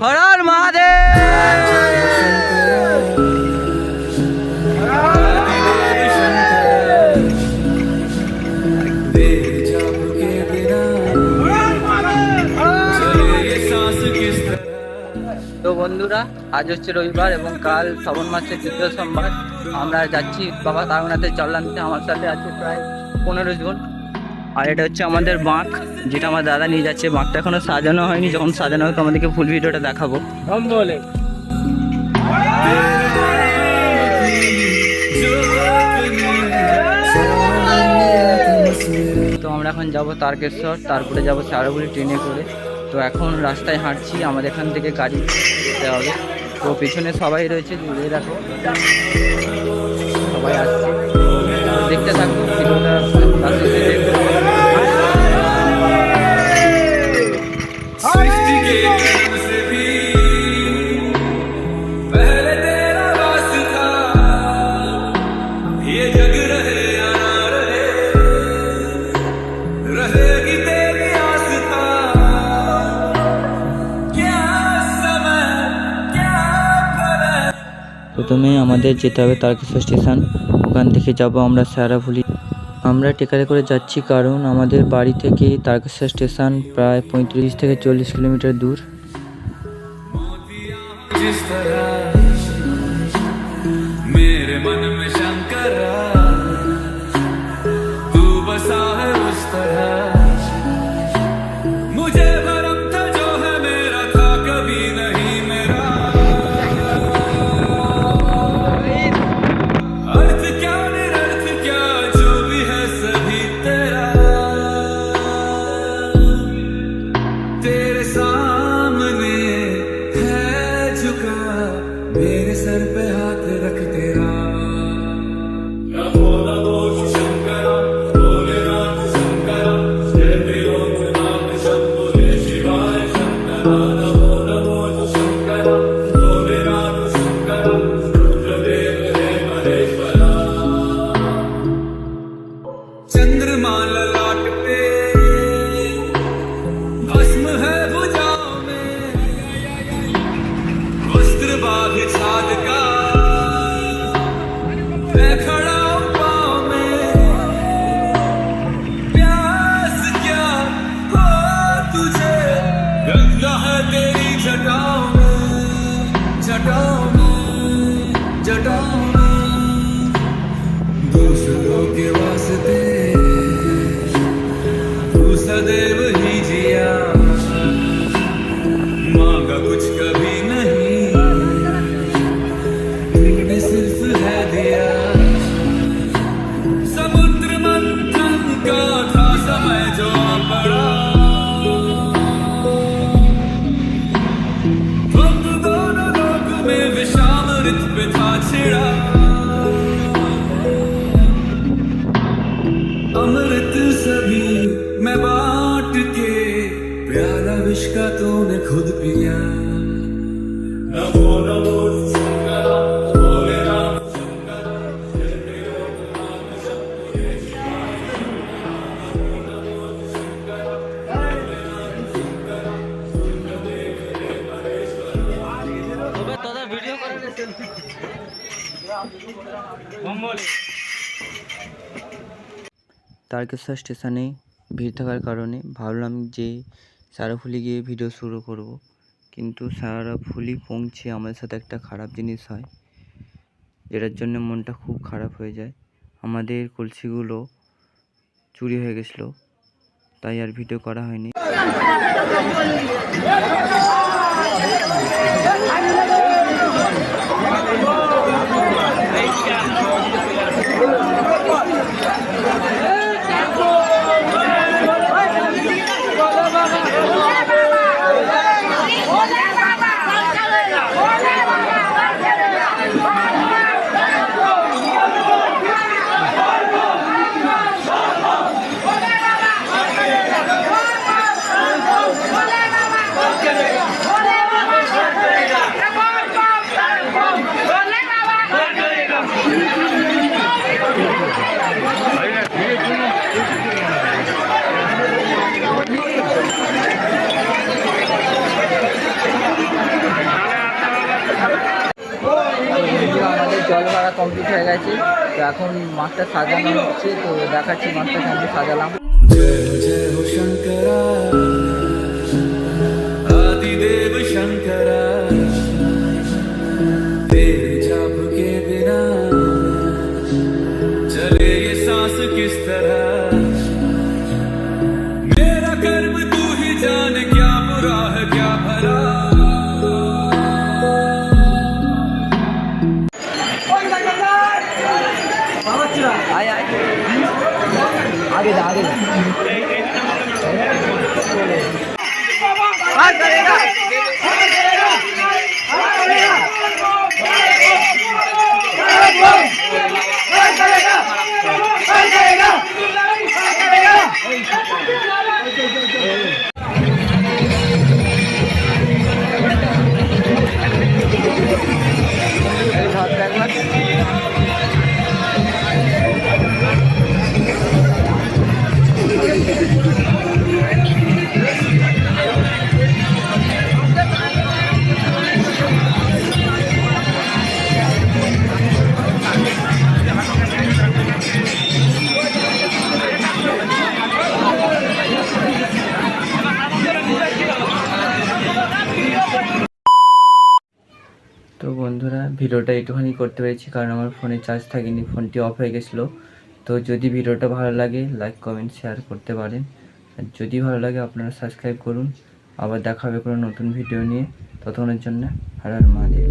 হর হর মহাদেব। তো বন্ধুরা, আজ হচ্ছে রবিবার এবং কাল শ্রাবণ মাসের তৃতীয় সোমবার। আমরা যাচ্ছি বাবা তারকনাথের জল আনতে। আমার সাথে আছে প্রায় 15 জন। আর এটা হচ্ছে আমাদের বাঁক, যেটা আমার দাদা নিয়ে যাচ্ছে। বাঁকটা এখনো সাজানো হয়নি, যখন সাজানো হবে তোমাদেরকে ফুল ভিডিওটা দেখাবো। তো আমরা এখন যাব তারকেশ্বর, তারপরে যাব চারুগুলি ট্রেনে করে। তো এখন রাস্তায় হাঁটছি, আমাদের এখান থেকে গাড়ি যেতে হবে। তো পেছনে সবাই রয়েছে, জুড়ে রাখো, সবাই আসছে। দেখতে থাকবো ভিডিওটা, প্রথমে আমাদের যেতে হবে তারকেশ্বর স্টেশন। ওখান থেকে যাব আমরা শেওড়াফুলি। আমরা ট্রেকারে করে যাচ্ছি, কারণ আমাদের বাড়ি থেকে তারকেশ্বর স্টেশন প্রায় 35 থেকে 40 কিলোমিটার দূর। मेरे सर पे हाथ रख तेरा चंद्रमा ललाट पे भस्म है भुजाओं में, वस्त्र बांध छाद का मैं खड़ा हूं पाँव में। प्यास क्या हो तुझे, गंगा है तेरी जटाओं में, जटाओं में, जटाओं में। दूसरों के वास्ते सदैव ही जिया, मांगा कुछ कभी नहीं, तूने सिर्फ है दिया। समुद्र मंथन का था समय जो पड़ा, हम दोनों लोक में विषामृत पे था छिड़ा। अमृत सभी मैं बांट के, प्याला विष का तूने खुद पिया। नमो नमो शंकर, भोलेनाथ शंकर, তারকেশ্বর স্টেশনে ভিড় থাকার কারণে ভাবলাম যে শেওড়াফুলি গিয়ে ভিডিও শুরু করব, কিন্তু শেওড়াফুলি পৌঁছে আমাদের সাথে একটা খারাপ জিনিস হয়, যেটার জন্য মনটা খুব খারাপ হয়ে যায়। আমাদের কলসিগুলো চুরি হয়ে গেছিলো, তাই আর ভিডিও করা হয়নি। কমপ্লিট হয়ে গেছে। তো এখন মাছটা সাজানো হচ্ছে, তো দেখাচ্ছি মাছটা কেমন সাজালাম। जय जय हो शंकरा आदिदेव शंकरा तेरे जाप के बिना चले ये सांस किस तरह मेरा कर्म तू ही जाने क्या बुरा है क्या भला आय आय आगे जा आगे जा। তো বন্ধুরা, ভিডিওটা একটুখানি করতে পেরেছি কারণ আমার ফোনে চার্জ থাকেনি, ফোনটি অফ হয়ে গেছিলো। তো যদি ভিডিওটা ভালো লাগে লাইক কমেন্ট শেয়ার করতে পারেন, আর যদি ভালো লাগে আপনারা সাবস্ক্রাইব করুন। আবার দেখা হবে কোনো নতুন ভিডিও নিয়ে, ততক্ষণের জন্য হর হর মহাদেব।